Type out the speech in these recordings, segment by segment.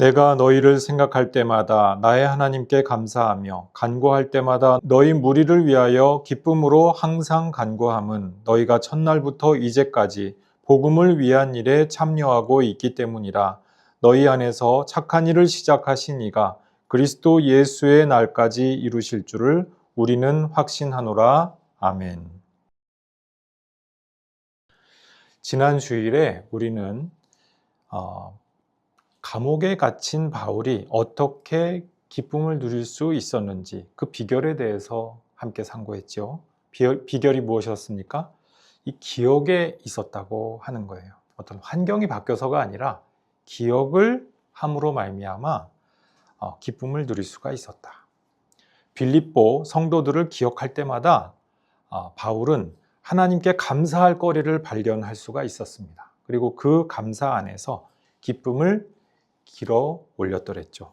내가 너희를 생각할 때마다 나의 하나님께 감사하며 간구할 때마다 너희 무리를 위하여 기쁨으로 항상 간구함은 너희가 첫날부터 이제까지 복음을 위한 일에 참여하고 있기 때문이라. 너희 안에서 착한 일을 시작하신 이가 그리스도 예수의 날까지 이루실 줄을 우리는 확신하노라. 아멘. 지난 주일에 우리는 감옥에 갇힌 바울이 어떻게 기쁨을 누릴 수 있었는지 그 비결에 대해서 함께 상고했죠. 비결이 무엇이었습니까? 이 기억에 있었다고 하는 거예요. 어떤 환경이 바뀌어서가 아니라 기억을 함으로 말미암아 기쁨을 누릴 수가 있었다. 빌립보 성도들을 기억할 때마다 바울은 하나님께 감사할 거리를 발견할 수가 있었습니다. 그리고 그 감사 안에서 기쁨을 길어 올렸더랬죠.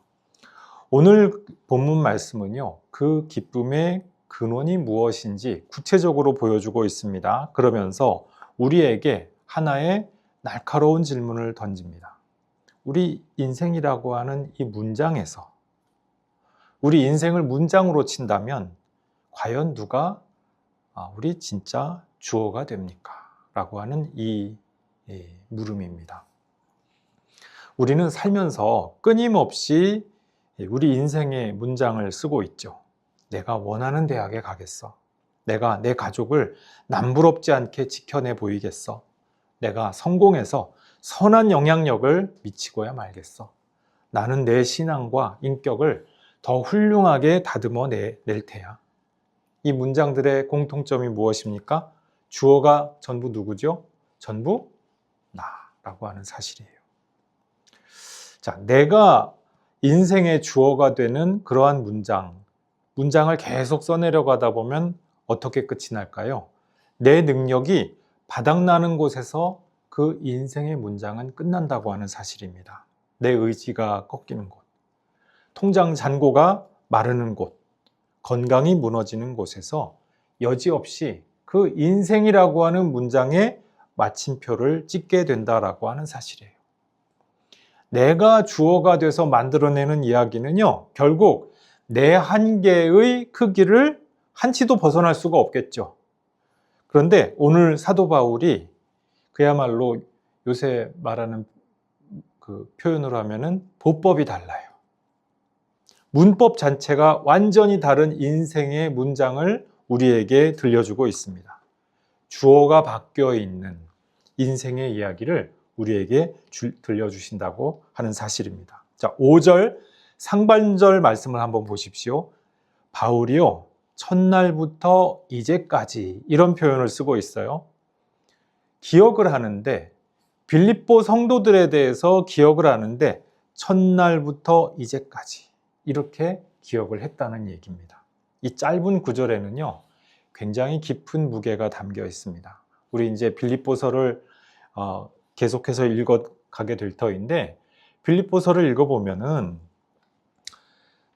오늘 본문 말씀은요, 그 기쁨의 근원이 무엇인지 구체적으로 보여주고 있습니다. 그러면서 우리에게 하나의 날카로운 질문을 던집니다. 우리 인생이라고 하는 이 문장에서 우리 인생을 문장으로 친다면 과연 누가 우리 진짜 주어가 됩니까? 라고 하는 이 물음입니다. 우리는 살면서 끊임없이 우리 인생의 문장을 쓰고 있죠. 내가 원하는 대학에 가겠어. 내가 내 가족을 남부럽지 않게 지켜내 보이겠어. 내가 성공해서 선한 영향력을 미치고야 말겠어. 나는 내 신앙과 인격을 더 훌륭하게 다듬어 낼 테야. 이 문장들의 공통점이 무엇입니까? 주어가 전부 누구죠? 전부 나라고 하는 사실이에요. 자, 내가 인생의 주어가 되는 그러한 문장을 계속 써내려가다 보면 어떻게 끝이 날까요? 내 능력이 바닥나는 곳에서 그 인생의 문장은 끝난다고 하는 사실입니다. 내 의지가 꺾이는 곳, 통장 잔고가 마르는 곳, 건강이 무너지는 곳에서 여지없이 그 인생이라고 하는 문장에 마침표를 찍게 된다라고 하는 사실이에요. 내가 주어가 돼서 만들어내는 이야기는요, 결국 내 한계의 크기를 한치도 벗어날 수가 없겠죠. 그런데 오늘 사도 바울이 그야말로 요새 말하는 그 표현으로 하면은 보법이 달라요. 문법 자체가 완전히 다른 인생의 문장을 우리에게 들려주고 있습니다. 주어가 바뀌어 있는 인생의 이야기를 우리에게 들려주신다고 하는 사실입니다. 자, 5절 상반절 말씀을 한번 보십시오. 바울이요, 첫날부터 이제까지 이런 표현을 쓰고 있어요. 기억을 하는데, 빌립보 성도들에 대해서 기억을 하는데 첫날부터 이제까지 이렇게 기억을 했다는 얘기입니다. 이 짧은 구절에는요, 굉장히 깊은 무게가 담겨 있습니다. 우리 이제 빌립보서를 계속해서 읽어가게 될 터인데, 빌립보서를 읽어보면은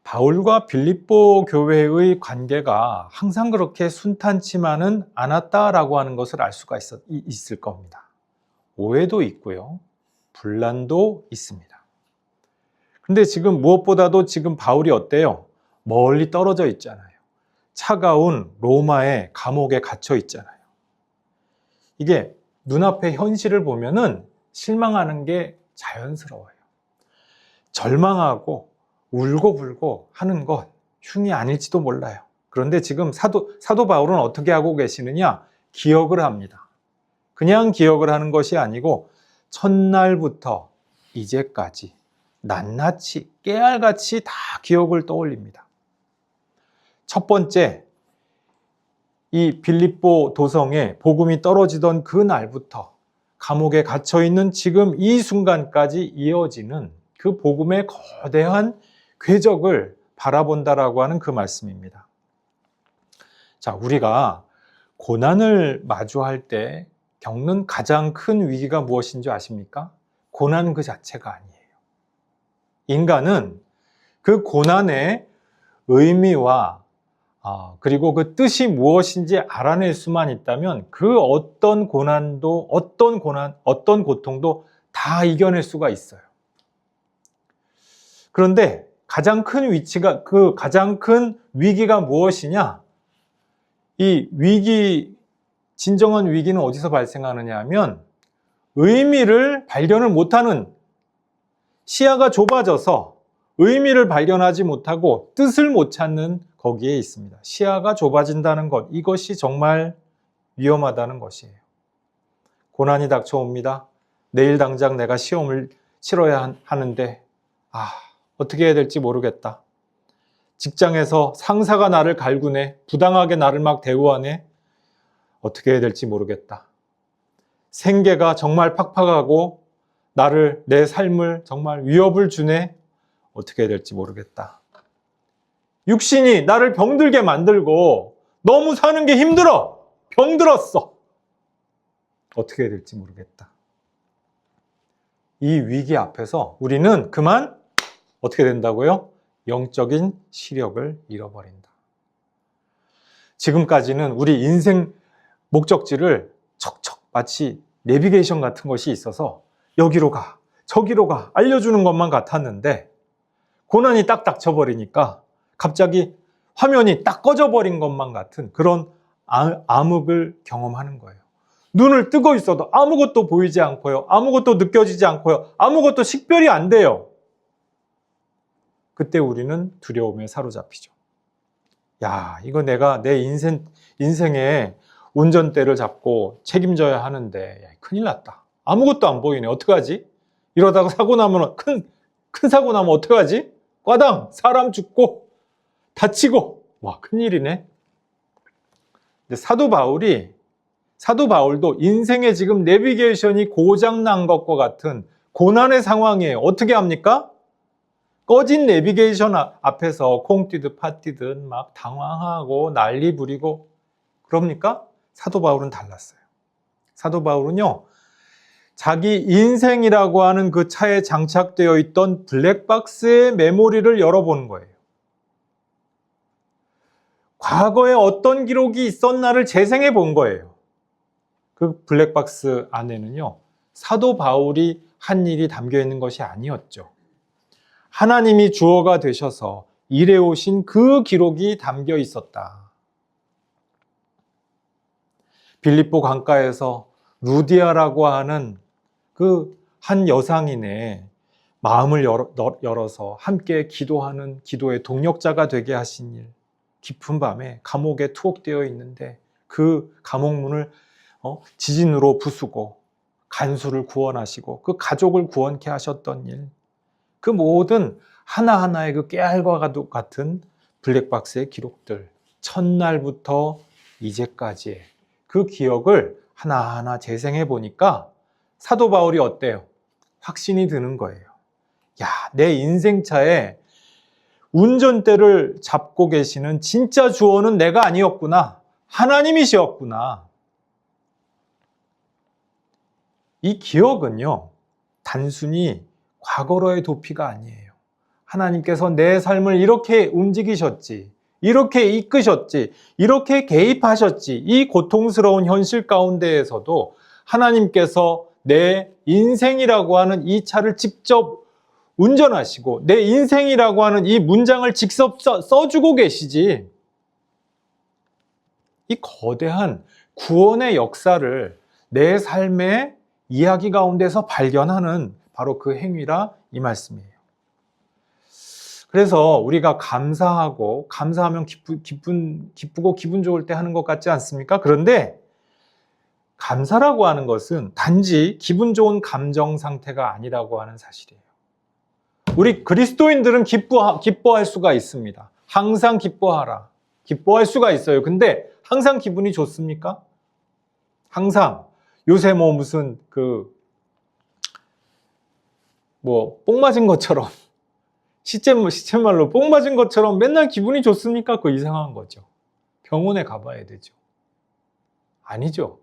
바울과 빌립보 교회의 관계가 항상 그렇게 순탄치만은 않았다라고 하는 것을 알 수가 있을 겁니다. 오해도 있고요, 분란도 있습니다. 근데 지금 무엇보다도 지금 바울이 어때요? 멀리 떨어져 있잖아요. 차가운 로마의 감옥에 갇혀 있잖아요. 이게 눈앞의 현실을 보면은 실망하는 게 자연스러워요. 절망하고 울고불고 하는 것 흉이 아닐지도 몰라요. 그런데 지금 사도 바울은 어떻게 하고 계시느냐? 기억을 합니다. 그냥 기억을 하는 것이 아니고 첫날부터 이제까지 낱낱이 깨알같이 다 기억을 떠올립니다. 첫 번째, 이 빌립보 도성에 복음이 떨어지던 그 날부터 감옥에 갇혀있는 지금 이 순간까지 이어지는 그 복음의 거대한 궤적을 바라본다라고 하는 그 말씀입니다. 자, 우리가 고난을 마주할 때 겪는 가장 큰 위기가 무엇인지 아십니까? 고난 그 자체가 아니에요. 인간은 그 고난의 의미와 그리고 그 뜻이 무엇인지 알아낼 수만 있다면 그 어떤 고난도 어떤 고통도 다 이겨낼 수가 있어요. 그런데 가장 큰 가장 큰 위기가 무엇이냐? 이 진정한 위기는 어디서 발생하느냐 하면 의미를 발견을 못하는, 시야가 좁아져서 의미를 발견하지 못하고 뜻을 못 찾는 거기에 있습니다. 시야가 좁아진다는 것, 이것이 정말 위험하다는 것이에요. 고난이 닥쳐옵니다. 내일 당장 내가 시험을 치러야 하는데 어떻게 해야 될지 모르겠다. 직장에서 상사가 나를 갈구네. 부당하게 나를 막 대우하네. 어떻게 해야 될지 모르겠다. 생계가 정말 팍팍하고 내 삶을 정말 위협을 주네. 어떻게 해야 될지 모르겠다. 육신이 나를 병들게 만들고 너무 사는 게 힘들어. 병들었어. 어떻게 해야 될지 모르겠다. 이 위기 앞에서 우리는 그만 어떻게 된다고요? 영적인 시력을 잃어버린다. 지금까지는 우리 인생 목적지를 척척 마치 내비게이션 같은 것이 있어서 여기로 가, 저기로 가 알려주는 것만 같았는데 고난이 딱 닥쳐버리니까 갑자기 화면이 딱 꺼져버린 것만 같은 그런 암흑을 경험하는 거예요. 눈을 뜨고 있어도 아무것도 보이지 않고요. 아무것도 느껴지지 않고요. 아무것도 식별이 안 돼요. 그때 우리는 두려움에 사로잡히죠. 이거 내가 내 인생에 운전대를 잡고 책임져야 하는데 큰일 났다. 아무것도 안 보이네. 어떡하지? 이러다가 사고 나면 큰 사고 나면 어떡하지? 꽈당 사람 죽고 다치고 큰일이네. 근데 사도 바울도 인생에 지금 내비게이션이 고장난 것과 같은 고난의 상황이에요. 어떻게 합니까? 꺼진 내비게이션 앞에서 콩 뛰듯 팥 뛰듯 막 당황하고 난리 부리고 그럽니까? 사도 바울은 달랐어요. 사도 바울은요, 자기 인생이라고 하는 그 차에 장착되어 있던 블랙박스의 메모리를 열어보는 거예요. 과거에 어떤 기록이 있었나를 재생해 본 거예요. 그 블랙박스 안에는요, 사도 바울이 한 일이 담겨 있는 것이 아니었죠. 하나님이 주어가 되셔서 일해오신 그 기록이 담겨 있었다. 빌립보 강가에서 루디아라고 하는 그 한 여상인의 마음을 열어서 함께 기도하는 기도의 동력자가 되게 하신 일. 깊은 밤에 감옥에 투옥되어 있는데 그 감옥문을 지진으로 부수고 간수를 구원하시고 그 가족을 구원케 하셨던 일. 그 모든 하나하나의 그 깨알과 같은 블랙박스의 기록들, 첫날부터 이제까지의 그 기억을 하나하나 재생해 보니까 사도 바울이 어때요? 확신이 드는 거예요. 내 인생차에 운전대를 잡고 계시는 진짜 주어는 내가 아니었구나. 하나님이시었구나. 이 기억은요, 단순히 과거로의 도피가 아니에요. 하나님께서 내 삶을 이렇게 움직이셨지, 이렇게 이끄셨지, 이렇게 개입하셨지, 이 고통스러운 현실 가운데에서도 하나님께서 내 인생이라고 하는 이 차를 직접 운전하시고 내 인생이라고 하는 이 문장을 직접 써주고 계시지. 이 거대한 구원의 역사를 내 삶의 이야기 가운데서 발견하는 바로 그 행위라 이 말씀이에요. 그래서 우리가 감사하면 기쁘고 기분 좋을 때 하는 것 같지 않습니까? 그런데 감사라고 하는 것은 단지 기분 좋은 감정 상태가 아니라고 하는 사실이에요. 우리 그리스도인들은 기뻐할 수가 있습니다. 항상 기뻐하라. 기뻐할 수가 있어요. 근데 항상 기분이 좋습니까? 항상 요새 무슨 뽕 맞은 것처럼 시쳇말로 뽕 맞은 것처럼 맨날 기분이 좋습니까? 그거 이상한 거죠. 병원에 가봐야 되죠. 아니죠.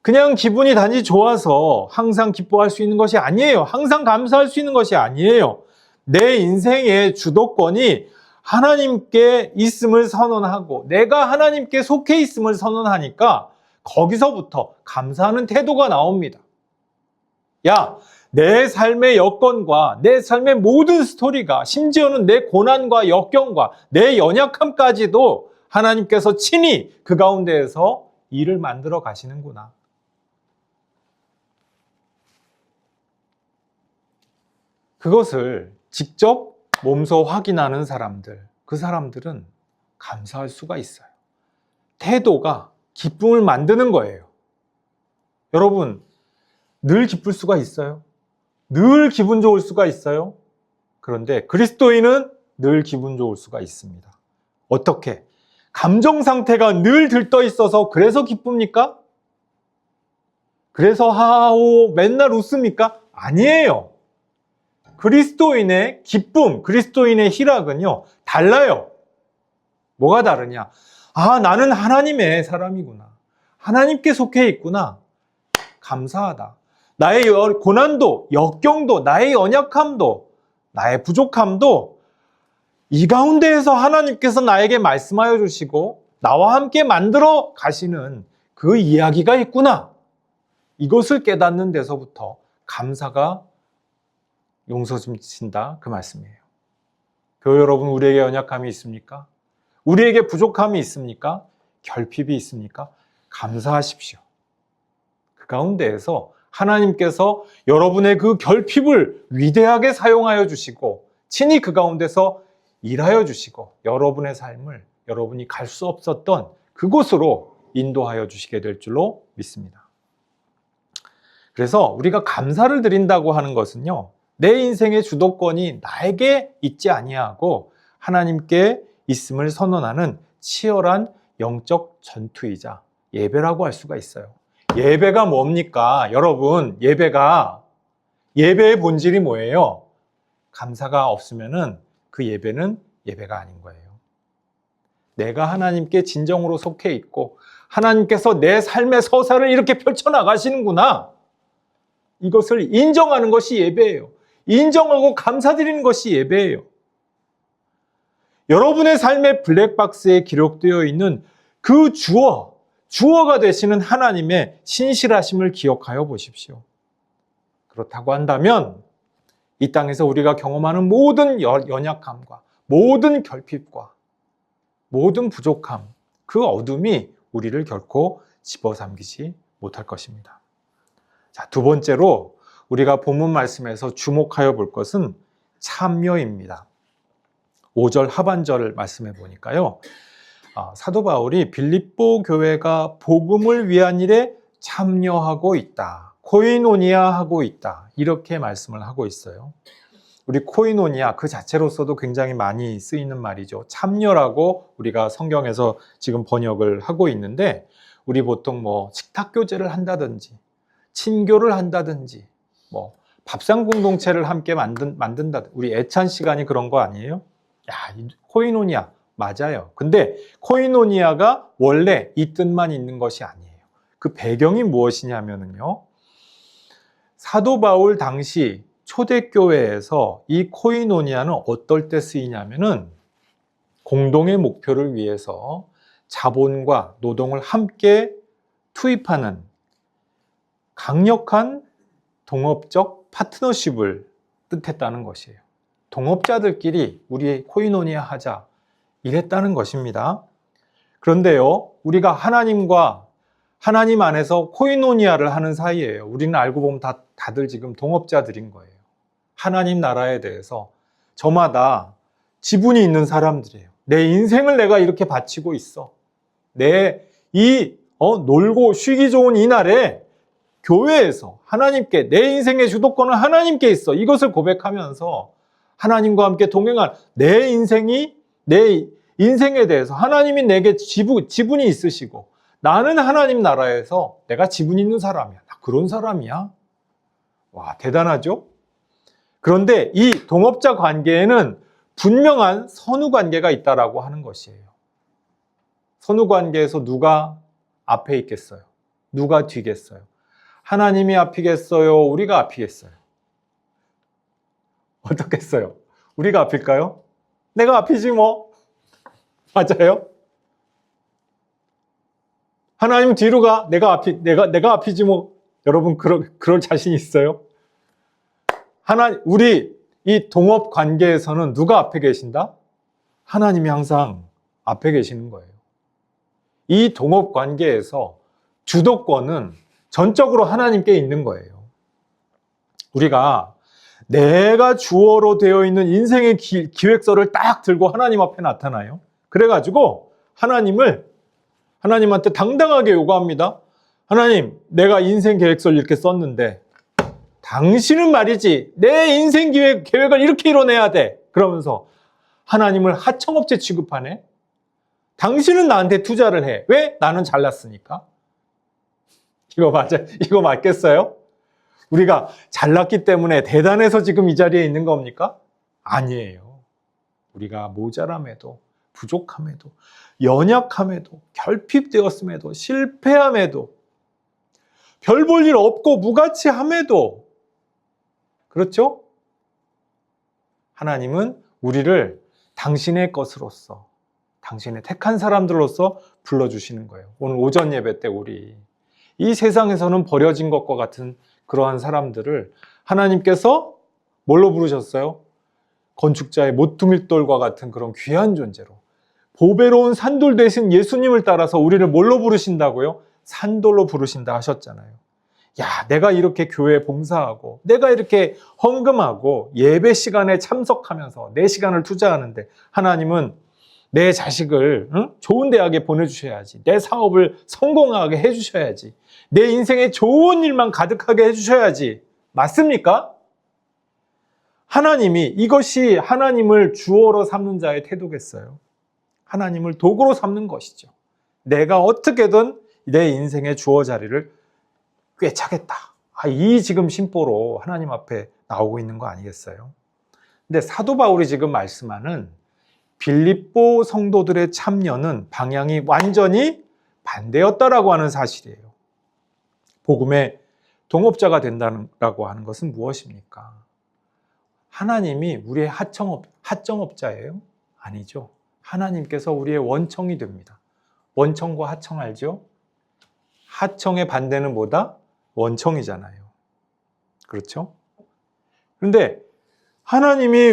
그냥 기분이 단지 좋아서 항상 기뻐할 수 있는 것이 아니에요. 항상 감사할 수 있는 것이 아니에요. 내 인생의 주도권이 하나님께 있음을 선언하고 내가 하나님께 속해 있음을 선언하니까 거기서부터 감사하는 태도가 나옵니다. 내 삶의 여건과 내 삶의 모든 스토리가, 심지어는 내 고난과 역경과 내 연약함까지도 하나님께서 친히 그 가운데에서 일을 만들어 가시는구나. 그것을 직접 몸소 확인하는 사람들, 그 사람들은 감사할 수가 있어요. 태도가 기쁨을 만드는 거예요. 여러분, 늘 기쁠 수가 있어요? 늘 기분 좋을 수가 있어요? 그런데 그리스도인은 늘 기분 좋을 수가 있습니다. 어떻게? 감정 상태가 늘 들떠 있어서 그래서 기쁩니까? 그래서 하하호 맨날 웃습니까? 아니에요. 그리스도인의 기쁨, 그리스도인의 희락은요, 달라요. 뭐가 다르냐? 아, 나는 하나님의 사람이구나. 하나님께 속해 있구나. 감사하다. 나의 고난도, 역경도, 나의 연약함도, 나의 부족함도 이 가운데에서 하나님께서 나에게 말씀하여 주시고 나와 함께 만들어 가시는 그 이야기가 있구나. 이것을 깨닫는 데서부터 감사가 용서주신다, 그 말씀이에요. 교회 여러분, 우리에게 연약함이 있습니까? 우리에게 부족함이 있습니까? 결핍이 있습니까? 감사하십시오. 그 가운데에서 하나님께서 여러분의 그 결핍을 위대하게 사용하여 주시고 친히 그 가운데서 일하여 주시고 여러분의 삶을 여러분이 갈 수 없었던 그곳으로 인도하여 주시게 될 줄로 믿습니다. 그래서 우리가 감사를 드린다고 하는 것은요, 내 인생의 주도권이 나에게 있지 아니하고 하나님께 있음을 선언하는 치열한 영적 전투이자 예배라고 할 수가 있어요. 예배가 뭡니까? 여러분, 예배의 본질이 뭐예요? 감사가 없으면은 그 예배는 예배가 아닌 거예요. 내가 하나님께 진정으로 속해 있고 하나님께서 내 삶의 서사를 이렇게 펼쳐나가시는구나. 이것을 인정하는 것이 예배예요. 인정하고 감사드리는 것이 예배예요. 여러분의 삶의 블랙박스에 기록되어 있는 그 주어가 되시는 하나님의 신실하심을 기억하여 보십시오. 그렇다고 한다면 이 땅에서 우리가 경험하는 모든 연약함과 모든 결핍과 모든 부족함, 그 어둠이 우리를 결코 집어삼키지 못할 것입니다. 자, 두 번째로 우리가 본문 말씀에서 주목하여 볼 것은 참여입니다. 5절 하반절을 말씀해 보니까요, 사도 바울이 빌립보 교회가 복음을 위한 일에 참여하고 있다, 코이노니아하고 있다, 이렇게 말씀을 하고 있어요. 우리 코이노니아 그 자체로서도 굉장히 많이 쓰이는 말이죠. 참여라고 우리가 성경에서 지금 번역을 하고 있는데, 우리 보통 뭐 식탁교제를 한다든지 친교를 한다든지 뭐 밥상 공동체를 함께 만든다, 우리 애찬 시간이 그런 거 아니에요? 야, 코이노니아 맞아요. 근데 코이노니아가 원래 이 뜻만 있는 것이 아니에요. 그 배경이 무엇이냐면요, 사도 바울 당시 초대교회에서 이 코이노니아는 어떨 때 쓰이냐면은 공동의 목표를 위해서 자본과 노동을 함께 투입하는 강력한 동업적 파트너십을 뜻했다는 것이에요. 동업자들끼리 우리 코이노니아 하자, 이랬다는 것입니다. 그런데요, 우리가 하나님 안에서 코이노니아를 하는 사이예요. 우리는 알고 보면 다들 지금 동업자들인 거예요. 하나님 나라에 대해서 저마다 지분이 있는 사람들이에요. 내 인생을 내가 이렇게 바치고 있어. 놀고 쉬기 좋은 이날에 교회에서 하나님께, 내 인생의 주도권은 하나님께 있어, 이것을 고백하면서 하나님과 함께 동행한 내 인생에 대해서 하나님이 내게 지분이 있으시고 나는 하나님 나라에서 내가 지분 있는 사람이야. 나 그런 사람이야. 와, 대단하죠? 그런데 이 동업자 관계에는 분명한 선후 관계가 있다라고 하는 것이에요. 선후 관계에서 누가 앞에 있겠어요? 누가 뒤겠어요? 하나님이 앞이겠어요? 우리가 앞이겠어요? 어떻겠어요? 우리가 앞일까요? 내가 앞이지 뭐. 맞아요? 하나님 뒤로 가. 내가 앞이지 뭐. 여러분 그럴 자신 있어요? 우리 이 동업 관계에서는 누가 앞에 계신다? 하나님이 항상 앞에 계시는 거예요. 이 동업 관계에서 주도권은 전적으로 하나님께 있는 거예요. 우리가 내가 주어로 되어 있는 인생의 기획서를 딱 들고 하나님 앞에 나타나요. 그래가지고 하나님한테 당당하게 요구합니다. 하나님, 내가 인생 계획서를 이렇게 썼는데 당신은 말이지 내 인생 계획을 이렇게 이뤄내야 돼. 그러면서 하나님을 하청업체 취급하네. 당신은 나한테 투자를 해. 왜? 나는 잘났으니까. 이거 맞겠어요? 우리가 잘났기 때문에 대단해서 지금 이 자리에 있는 겁니까? 아니에요. 우리가 모자람에도, 부족함에도, 연약함에도, 결핍되었음에도, 실패함에도, 별 볼 일 없고 무가치함에도, 그렇죠? 하나님은 우리를 당신의 것으로서, 당신의 택한 사람들로서 불러주시는 거예요. 오늘 오전 예배 때 우리 이 세상에서는 버려진 것과 같은 그러한 사람들을 하나님께서 뭘로 부르셨어요? 건축자의 모퉁이돌과 같은 그런 귀한 존재로, 보배로운 산돌 대신 예수님을 따라서 우리를 뭘로 부르신다고요? 산돌로 부르신다 하셨잖아요. 야, 내가 이렇게 교회에 봉사하고 내가 이렇게 헌금하고 예배 시간에 참석하면서 내 시간을 투자하는데 하나님은 내 자식을 좋은 대학에 보내주셔야지, 내 사업을 성공하게 해주셔야지, 내 인생에 좋은 일만 가득하게 해주셔야지. 맞습니까? 하나님이, 이것이 하나님을 주어로 삼는 자의 태도겠어요? 하나님을 도구로 삼는 것이죠. 내가 어떻게든 내 인생의 주어 자리를 꿰차겠다. 이 지금 심보로 하나님 앞에 나오고 있는 거 아니겠어요? 근데 사도 바울이 지금 말씀하는 빌립보 성도들의 참여는 방향이 완전히 반대였다라고 하는 사실이에요. 복음의 동업자가 된다고 하는 것은 무엇입니까? 하나님이 우리의 하청업자예요? 아니죠. 하나님께서 우리의 원청이 됩니다. 원청과 하청 알죠? 하청의 반대는 뭐다? 원청이잖아요. 그렇죠? 그런데 하나님이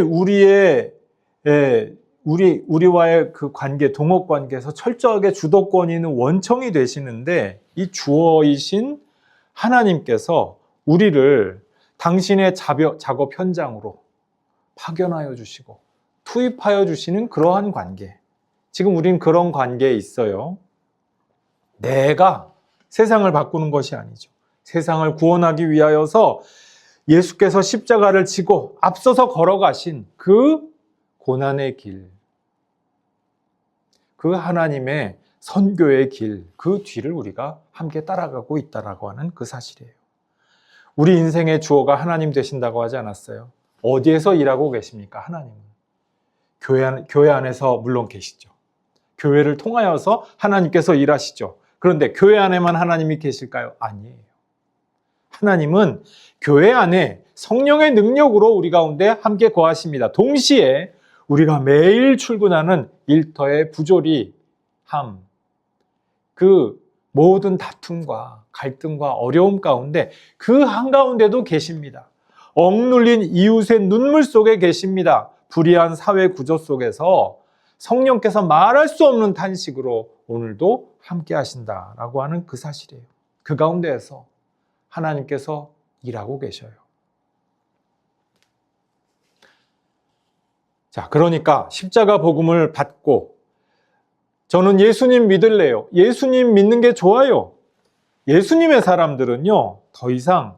우리와의 그 관계, 동업 관계에서 철저하게 주도권이 있는 원청이 되시는데, 이 주어이신 하나님께서 우리를 당신의 작업 현장으로 파견하여 주시고 투입하여 주시는 그러한 관계. 지금 우린 그런 관계에 있어요. 내가 세상을 바꾸는 것이 아니죠. 세상을 구원하기 위하여서 예수께서 십자가를 지고 앞서서 걸어가신 그 고난의 길, 그 하나님의 선교의 길, 그 뒤를 우리가 함께 따라가고 있다라고 하는 그 사실이에요. 우리 인생의 주어가 하나님 되신다고 하지 않았어요? 어디에서 일하고 계십니까? 하나님은. 교회 안에서 물론 계시죠. 교회를 통하여서 하나님께서 일하시죠. 그런데 교회 안에만 하나님이 계실까요? 아니에요. 하나님은 교회 안에 성령의 능력으로 우리 가운데 함께 거하십니다. 동시에 우리가 매일 출근하는 일터의 부조리함, 그 모든 다툼과 갈등과 어려움 가운데 그 한가운데도 계십니다. 억눌린 이웃의 눈물 속에 계십니다. 불의한 사회 구조 속에서 성령께서 말할 수 없는 탄식으로 오늘도 함께 하신다라고 하는 그 사실이에요. 그 가운데에서 하나님께서 일하고 계셔요. 자, 그러니까 십자가 복음을 받고 저는 예수님 믿을래요. 예수님 믿는 게 좋아요. 예수님의 사람들은요, 더 이상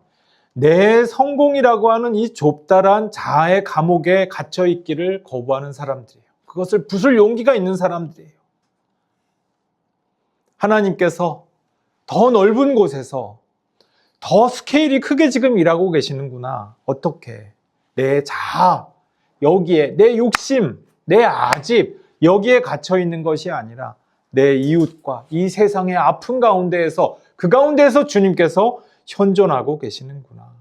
내 성공이라고 하는 이 좁다란 자아의 감옥에 갇혀 있기를 거부하는 사람들이에요. 그것을 부술 용기가 있는 사람들이에요. 하나님께서 더 넓은 곳에서 더 스케일이 크게 지금 일하고 계시는구나. 어떻게? 내 자아, 여기에 내 욕심, 내 아집, 여기에 갇혀 있는 것이 아니라 내 이웃과 이 세상의 아픔 가운데에서, 그 가운데에서 주님께서 현존하고 계시는구나.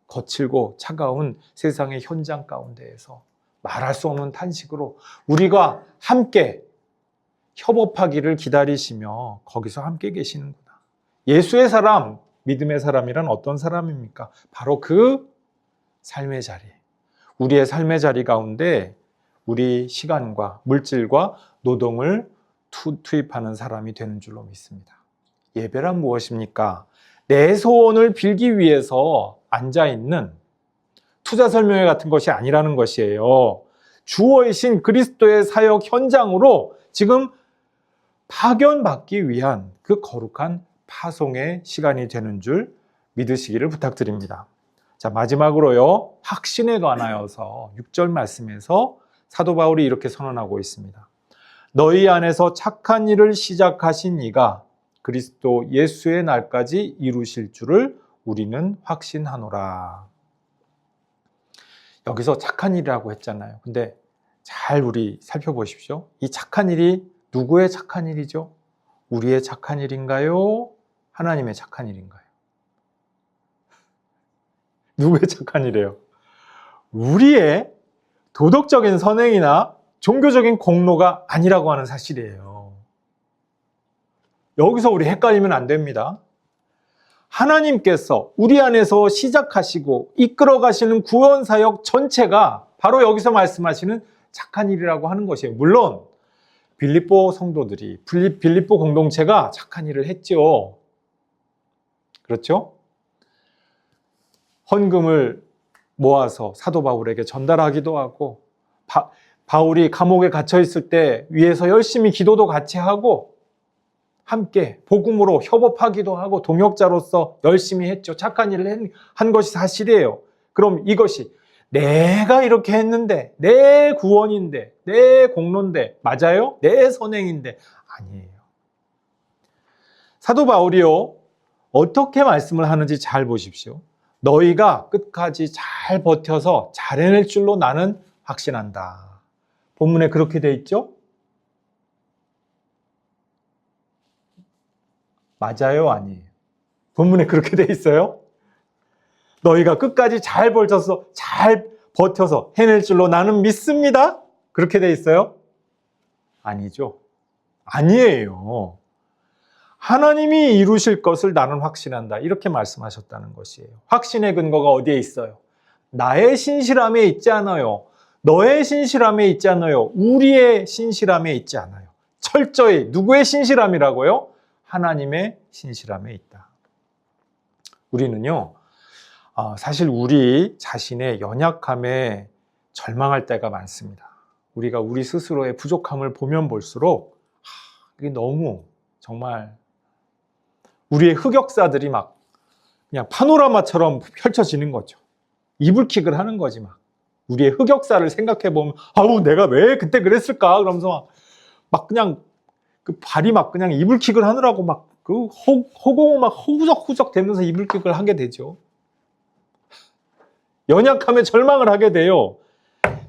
거칠고 차가운 세상의 현장 가운데에서 말할 수 없는 탄식으로 우리가 함께 협업하기를 기다리시며 거기서 함께 계시는구나. 예수의 사람, 믿음의 사람이란 어떤 사람입니까? 바로 그 삶의 자리, 우리의 삶의 자리 가운데 우리 시간과 물질과 노동을 투입하는 사람이 되는 줄로 믿습니다. 예배란 무엇입니까? 내 소원을 빌기 위해서 앉아있는 투자 설명회 같은 것이 아니라는 것이에요. 주어이신 그리스도의 사역 현장으로 지금 파견받기 위한 그 거룩한 파송의 시간이 되는 줄 믿으시기를 부탁드립니다. 자, 마지막으로요, 확신에 관하여서 6절 말씀에서 사도 바울이 이렇게 선언하고 있습니다. 너희 안에서 착한 일을 시작하신 이가 그리스도 예수의 날까지 이루실 줄을 우리는 확신하노라. 여기서 착한 일이라고 했잖아요. 근데 잘 우리 살펴보십시오. 이 착한 일이 누구의 착한 일이죠? 우리의 착한 일인가요? 하나님의 착한 일인가요? 누구의 착한 일이에요? 우리의 도덕적인 선행이나 종교적인 공로가 아니라고 하는 사실이에요. 여기서 우리 헷갈리면 안 됩니다. 하나님께서 우리 안에서 시작하시고 이끌어 가시는 구원 사역 전체가 바로 여기서 말씀하시는 착한 일이라고 하는 것이에요. 물론 빌립보 성도들이, 빌립보 공동체가 착한 일을 했죠. 그렇죠? 헌금을 모아서 사도 바울에게 전달하기도 하고, 바울이 감옥에 갇혀 있을 때 위에서 열심히 기도도 같이 하고, 함께 복음으로 협업하기도 하고 동역자로서 열심히 했죠. 착한 일을 한 것이 사실이에요. 그럼 이것이 내가 이렇게 했는데, 내 구원인데, 내 공로인데, 맞아요? 내 선행인데, 아니에요. 사도 바울이요, 어떻게 말씀을 하는지 잘 보십시오. 너희가 끝까지 잘 버텨서 잘 해낼 줄로 나는 확신한다. 본문에 그렇게 돼 있죠? 맞아요? 아니에요? 본문에 그렇게 돼 있어요? 너희가 끝까지 잘 버텨서 해낼 줄로 나는 믿습니다. 그렇게 돼 있어요? 아니죠. 아니에요. 하나님이 이루실 것을 나는 확신한다. 이렇게 말씀하셨다는 것이에요. 확신의 근거가 어디에 있어요? 나의 신실함에 있지 않아요. 너의 신실함에 있지 않아요. 우리의 신실함에 있지 않아요. 철저히 누구의 신실함이라고요? 하나님의 신실함에 있다. 우리는요, 사실 우리 자신의 연약함에 절망할 때가 많습니다. 우리가 우리 스스로의 부족함을 보면 볼수록 이게 너무 정말 우리의 흑역사들이 막 그냥 파노라마처럼 펼쳐지는 거죠. 이불킥을 하는 거지 막. 우리의 흑역사를 생각해 보면 아우 내가 왜 그때 그랬을까 그러면서 막 그냥 그 발이 막 그냥 이불킥을 하느라고 막 그 허공을 막 후적후적 되면서 이불킥을 하게 되죠. 연약함에 절망을 하게 돼요.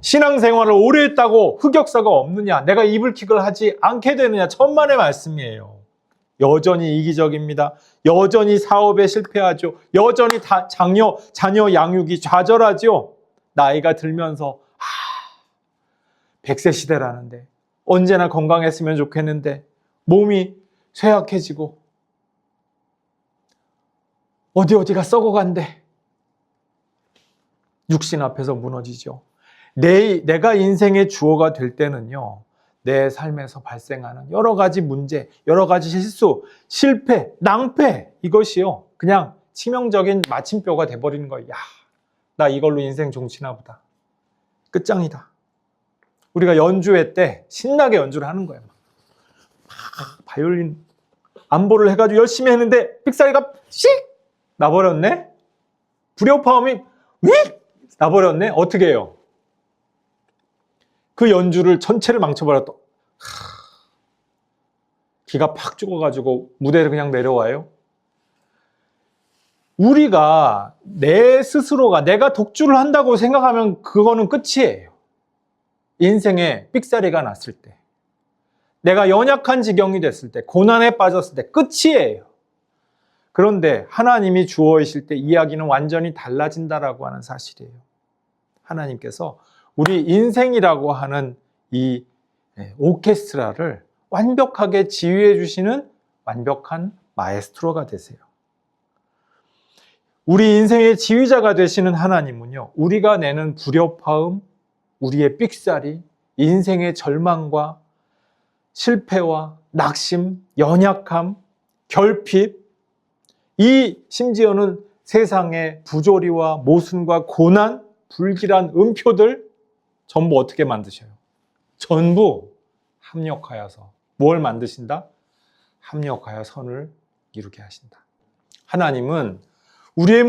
신앙생활을 오래 했다고 흑역사가 없느냐, 내가 이불킥을 하지 않게 되느냐, 천만의 말씀이에요. 여전히 이기적입니다. 여전히 사업에 실패하죠. 여전히 자녀 양육이 좌절하죠. 나이가 들면서 100세 시대라는데 언제나 건강했으면 좋겠는데 몸이 쇠약해지고 어디가 썩어간대. 육신 앞에서 무너지죠. 내가 인생의 주어가 될 때는요, 내 삶에서 발생하는 여러 가지 문제, 여러 가지 실수, 실패, 낭패, 이것이요 그냥 치명적인 마침표가 돼버리는 거예요. 야, 나 이걸로 인생 종치나 보다. 끝장이다. 우리가 연주회 때 신나게 연주를 하는 거예요. 바이올린 안보를 해가지고 열심히 했는데 삑사리가 씩 나버렸네? 불협화음이 휙 나버렸네? 어떻게 해요? 그 연주를 전체를 망쳐버렸다. 기가 팍 죽어가지고 무대를 그냥 내려와요. 우리가 내 스스로가 내가 독주를 한다고 생각하면 그거는 끝이에요. 인생에 삑사리가 났을 때, 내가 연약한 지경이 됐을 때, 고난에 빠졌을 때 끝이에요. 그런데 하나님이 주어이실 때 이야기는 완전히 달라진다라고 하는 사실이에요. 하나님께서 우리 인생이라고 하는 이 오케스트라를 완벽하게 지휘해 주시는 완벽한 마에스트로가 되세요. 우리 인생의 지휘자가 되시는 하나님은요, 우리가 내는 불협화음, 우리의 삑사리, 인생의 절망과 실패와 낙심, 연약함, 결핍, 심지어는 세상의 부조리와 모순과 고난, 불길한 음표들 전부 어떻게 만드셔요? 전부 합력하여서 뭘 만드신다? 합력하여 선을 이루게 하신다. 하나님은 우리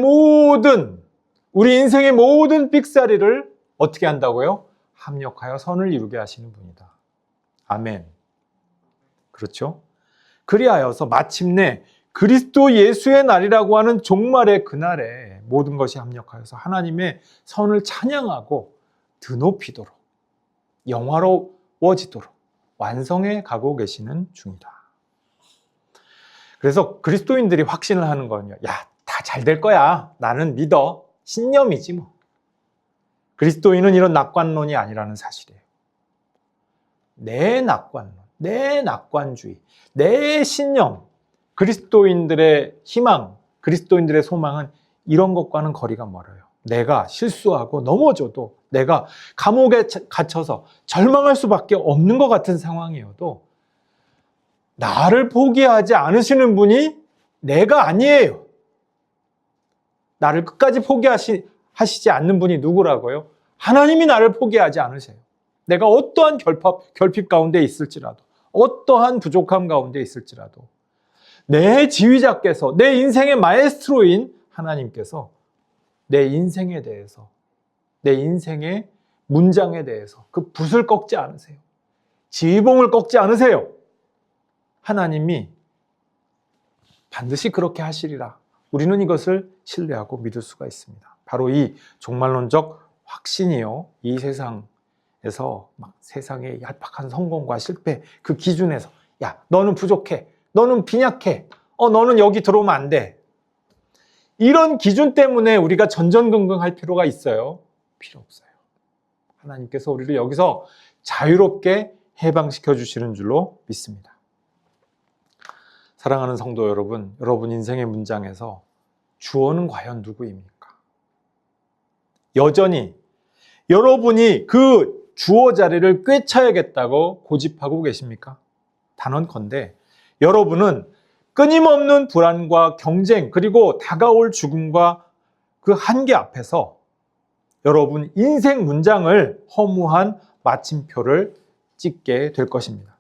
인생의 모든 삑사리를 어떻게 한다고요? 합력하여 선을 이루게 하시는 분이다. 아멘. 그렇죠? 그리하여서 마침내 그리스도 예수의 날이라고 하는 종말의 그날에 모든 것이 합력하여서 하나님의 선을 찬양하고 드높이도록 영화로워지도록 완성해 가고 계시는 중이다. 그래서 그리스도인들이 확신을 하는 거는요, 야, 다 잘 될 거야. 나는 믿어. 신념이지 뭐. 그리스도인은 이런 낙관론이 아니라는 사실이에요. 내 낙관론, 내 낙관주의, 내 신념, 그리스도인들의 희망, 그리스도인들의 소망은 이런 것과는 거리가 멀어요. 내가 실수하고 넘어져도, 내가 감옥에 갇혀서 절망할 수밖에 없는 것 같은 상황이어도 나를 포기하지 않으시는 분이 내가 아니에요. 나를 끝까지 포기하시지 않는 분이 누구라고요? 하나님이 나를 포기하지 않으세요. 내가 어떠한 결핍 가운데 있을지라도, 어떠한 부족함 가운데 있을지라도 내 지휘자께서, 내 인생의 마에스트로인 하나님께서 내 인생에 대해서, 내 인생의 문장에 대해서 그 붓을 꺾지 않으세요. 지휘봉을 꺾지 않으세요. 하나님이 반드시 그렇게 하시리라. 우리는 이것을 신뢰하고 믿을 수가 있습니다. 바로 이 종말론적 확신이요, 이 세상에서 막 세상의 얄팍한 성공과 실패 그 기준에서, 야, 너는 부족해, 너는 빈약해, 너는 여기 들어오면 안 돼, 이런 기준 때문에 우리가 전전긍긍할 필요가 있어요? 필요 없어요. 하나님께서 우리를 여기서 자유롭게 해방시켜 주시는 줄로 믿습니다. 사랑하는 성도 여러분, 여러분 인생의 문장에서 주어는 과연 누구입니까? 여전히 여러분이 그 주어 자리를 꿰차야겠다고 고집하고 계십니까? 단언컨대 여러분은 끊임없는 불안과 경쟁, 그리고 다가올 죽음과 그 한계 앞에서 여러분 인생 문장을 허무한 마침표를 찍게 될 것입니다.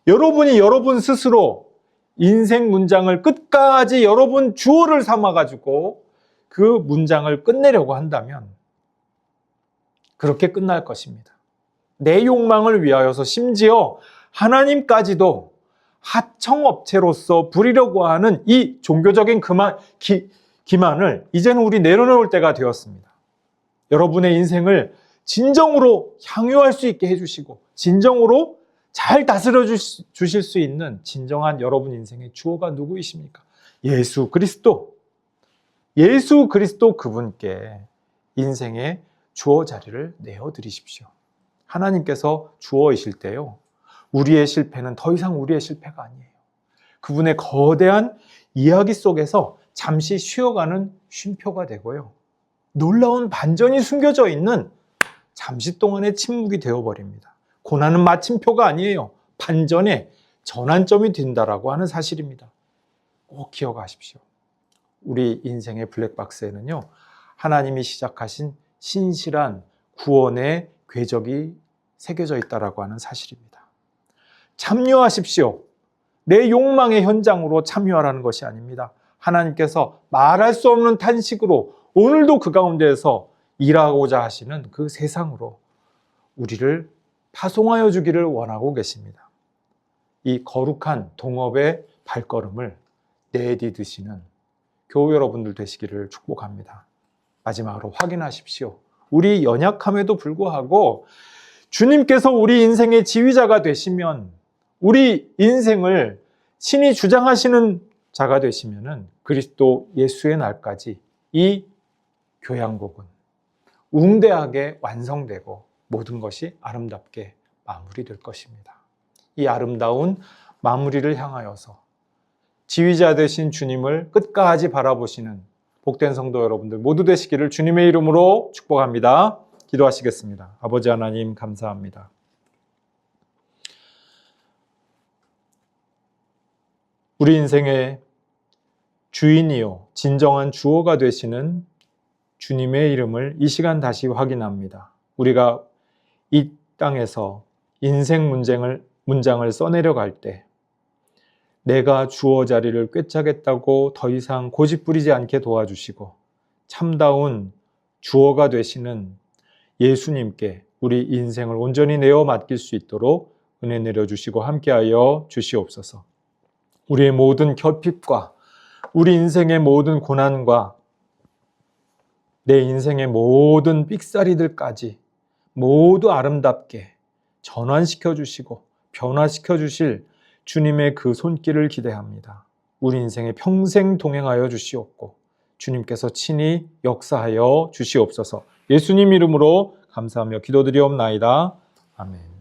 여러분이 여러분 스스로 인생 문장을 끝까지 여러분 주어를 삼아가지고 그 문장을 끝내려고 한다면 그렇게 끝날 것입니다. 내 욕망을 위하여서 심지어 하나님까지도 하청업체로서 부리려고 하는 이 종교적인 기만을 이제는 우리 내려놓을 때가 되었습니다. 여러분의 인생을 진정으로 향유할 수 있게 해주시고 진정으로 잘 다스려 주실 수 있는 진정한 여러분 인생의 주어가 누구이십니까? 예수 그리스도. 예수 그리스도 그분께 인생의 주어 자리를 내어드리십시오. 하나님께서 주어이실 때요, 우리의 실패는 더 이상 우리의 실패가 아니에요. 그분의 거대한 이야기 속에서 잠시 쉬어가는 쉼표가 되고요, 놀라운 반전이 숨겨져 있는 잠시 동안의 침묵이 되어버립니다. 고난은 마침표가 아니에요. 반전의 전환점이 된다라고 하는 사실입니다. 꼭 기억하십시오. 우리 인생의 블랙박스에는요, 하나님이 시작하신 신실한 구원의 궤적이 새겨져 있다라고 하는 사실입니다. 참여하십시오. 내 욕망의 현장으로 참여하라는 것이 아닙니다. 하나님께서 말할 수 없는 탄식으로 오늘도 그 가운데에서 일하고자 하시는 그 세상으로 우리를 파송하여 주기를 원하고 계십니다. 이 거룩한 동업의 발걸음을 내디드시는 교우 여러분들 되시기를 축복합니다. 마지막으로 확인하십시오. 우리 연약함에도 불구하고 주님께서 우리 인생의 지휘자가 되시면, 우리 인생을 신이 주장하시는 자가 되시면은 그리스도 예수의 날까지 이 교양곡은 웅대하게 완성되고 모든 것이 아름답게 마무리될 것입니다. 이 아름다운 마무리를 향하여서 지휘자 되신 주님을 끝까지 바라보시는 복된 성도 여러분들 모두 되시기를 주님의 이름으로 축복합니다. 기도하시겠습니다. 아버지 하나님 감사합니다. 우리 인생의 주인이요 진정한 주어가 되시는 주님의 이름을 이 시간 다시 확인합니다. 우리가 이 땅에서 인생 문장을 써내려갈 때 내가 주어 자리를 꿰차겠다고 더 이상 고집부리지 않게 도와주시고 참다운 주어가 되시는 예수님께 우리 인생을 온전히 내어 맡길 수 있도록 은혜 내려주시고 함께하여 주시옵소서. 우리의 모든 결핍과 우리 인생의 모든 고난과 내 인생의 모든 삑사리들까지 모두 아름답게 전환시켜 주시고 변화시켜 주실 주님의 그 손길을 기대합니다. 우리 인생에 평생 동행하여 주시옵고 주님께서 친히 역사하여 주시옵소서. 예수님 이름으로 감사하며 기도드리옵나이다. 아멘.